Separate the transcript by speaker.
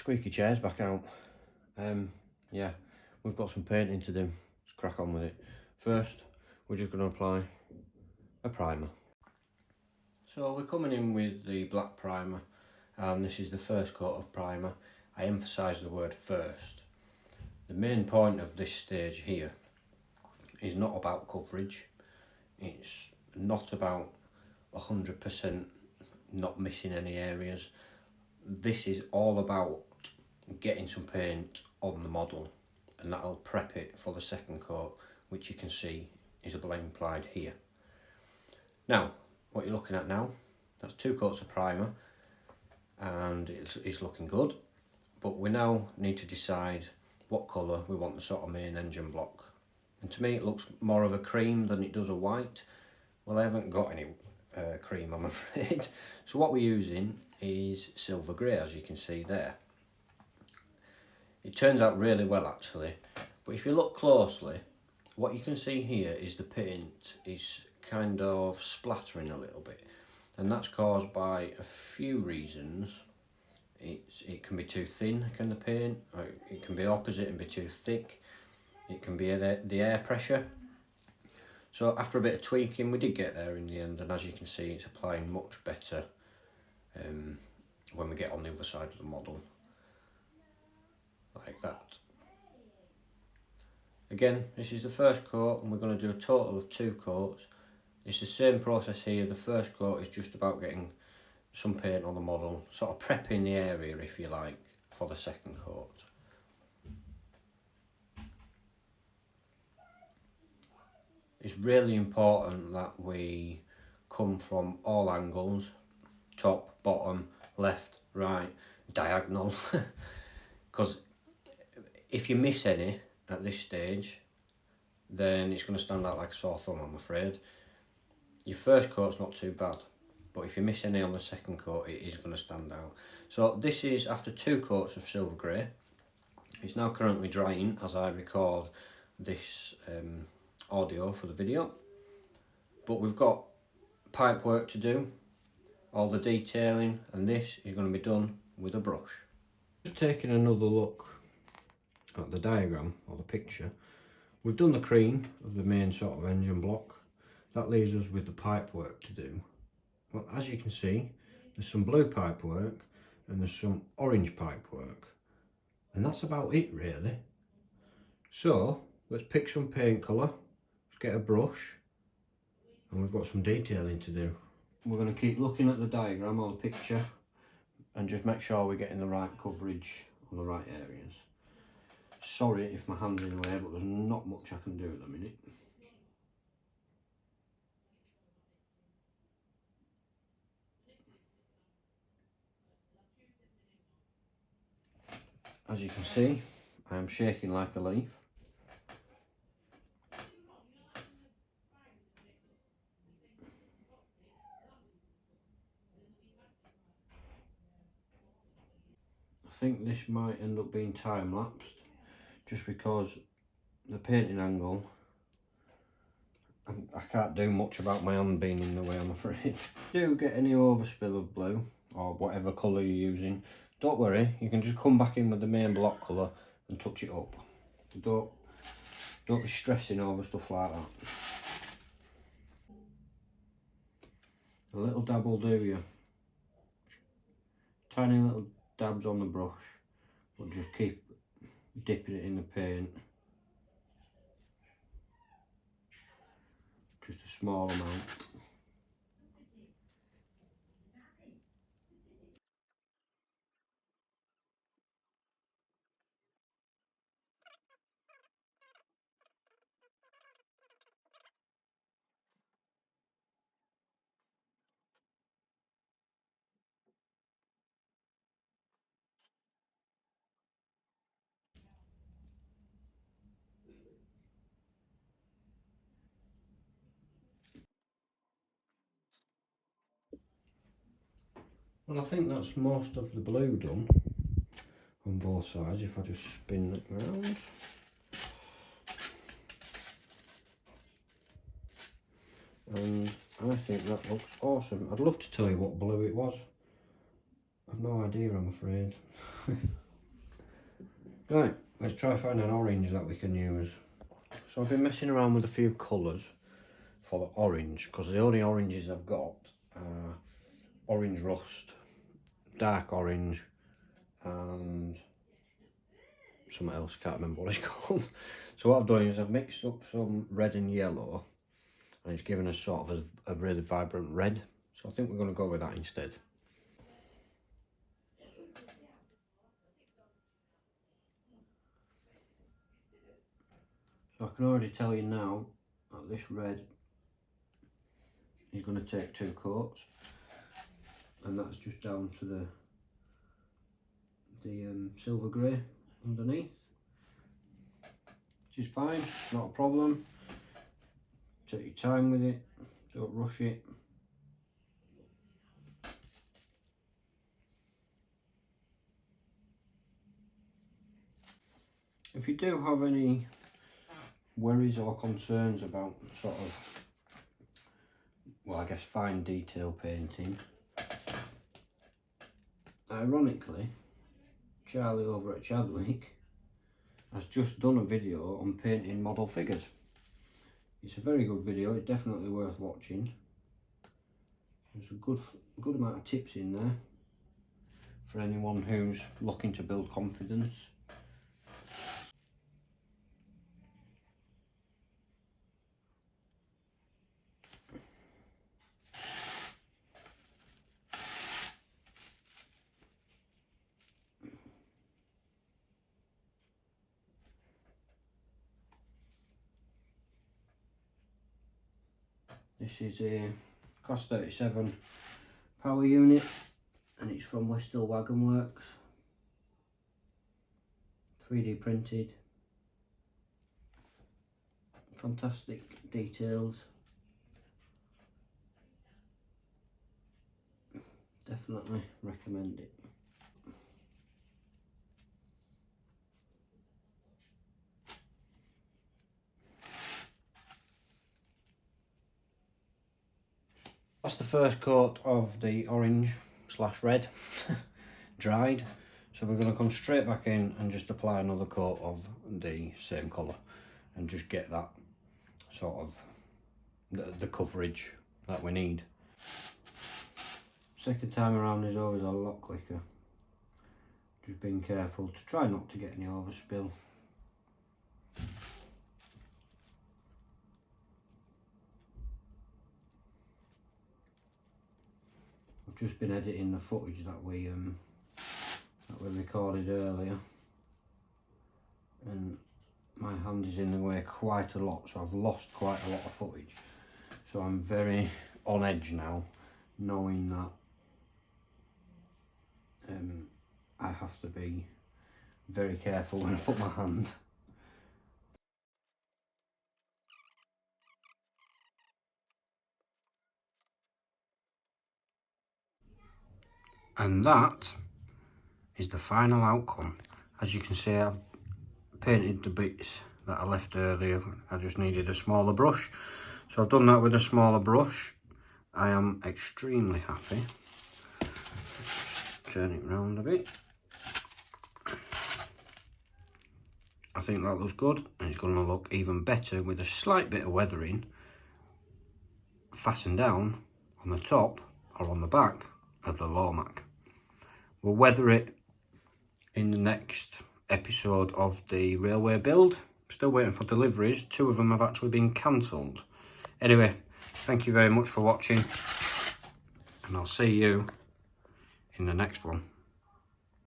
Speaker 1: squeaky chair's back out. Yeah, we've got some painting to do. Let's crack on with it. First, we're just going to apply a primer. So we're coming in with the black primer, and this is the first coat of primer. I emphasise the word first. The main point of this stage here is not about coverage. It's not about 100% not missing any areas. This is all about getting some paint on the model, and that'll prep it for the second coat, which you can see is a blank applied here. Now, what you're looking at now, that's 2 coats of primer, and it's looking good, but we now need to decide what colour we want the sort of main engine block. And to me it looks more of a cream than it does a white. Well, I haven't got any cream, I'm afraid. So what we're using is silver grey, as you can see there. It turns out really well actually, but if you look closely, what you can see here is the paint is kind of splattering a little bit, and that's caused by a few reasons. It can be too thin, can the paint, or it can be opposite and be too thick. It can be the air pressure. So after a bit of tweaking, we did get there in the end, and as you can see, it's applying much better when we get on the other side of the model, like that. Again, this is the first coat, and we're going to do a total of 2 coats. It's the same process here. The first coat is just about getting some paint on the model, sort of prepping the area, if you like, for the second coat. It's really important that we come from all angles, top, bottom, left, right, diagonal, because if you miss any at this stage, then it's going to stand out like a sore thumb, I'm afraid. Your first coat's not too bad, but if you miss any on the second coat, it is going to stand out. So this is after 2 coats of silver grey. It's now currently drying as I record this audio for the video, but we've got pipe work to do, all the detailing, and this is going to be done with a brush. Just taking another look at the diagram or the picture, we've done the cream of the main sort of engine block. That leaves us with the pipe work to do. Well, as you can see, there's some blue pipe work and there's some orange pipe work, and that's about it really. So let's pick some paint colour, let's get a brush, and we've got some detailing to do. We're going to keep looking at the diagram or the picture and just make sure we're getting the right coverage on the right areas. Sorry if my hand's in the way, but there's not much I can do at the minute. As you can see, I am shaking like a leaf. I think this might end up being time-lapsed, just because the painting angle, I can't do much about my hand being in the way, I'm afraid. If you do get any overspill of blue, or whatever colour you're using, don't worry, you can just come back in with the main block colour and touch it up. Don't be stressing over stuff like that. A little dab will do you. Tiny little dabs on the brush, but just keep dipping it in the paint. Just a small amount. Well, I think that's most of the blue done on both sides, if I just spin it round. And I think that looks awesome. I'd love to tell you what blue it was. I've no idea, I'm afraid. Right, let's try find an orange that we can use. So I've been messing around with a few colours for the orange, because the only oranges I've got are orange rust, dark orange, and something else, can't remember what it's called. So what I've done is I've mixed up some red and yellow, and it's given us sort of a really vibrant red. So I think we're going to go with that instead. So I can already tell you now that this red is going to take 2 coats, and that's just down to the silver grey underneath, which is fine, not a problem. Take your time with it, don't rush it. If you do have any worries or concerns about sort of, well, I guess fine detail painting, ironically, Charlie over at Chadwick has just done a video on painting model figures. It's a very good video, it's definitely worth watching. There's a good amount of tips in there for anyone who's looking to build confidence. This is a Class 37 power unit, and it's from WestHill Wagon Works. 3D printed. Fantastic details. Definitely recommend it. That's the first coat of the orange / red dried. So we're going to come straight back in and just apply another coat of the same colour and just get that sort of the coverage that we need. Second time around is always a lot quicker. Just being careful to try not to get any overspill. I've just been editing the footage that we recorded earlier, and my hand is in the way quite a lot, so I've lost quite a lot of footage. So I'm very on edge now, knowing that I have to be very careful when I put my hand. And that is the final outcome. As you can see, I've painted the bits that I left earlier. I just needed a smaller brush, so I've done that with a smaller brush. I am extremely happy. Just turn it round a bit. I think that looks good, and it's going to look even better with a slight bit of weathering fastened down on the top or on the back of the Lomac. We'll weather it in the next episode of the railway build. Still waiting for deliveries. 2 of them have actually been cancelled. Anyway, thank you very much for watching, and I'll see you in the next one.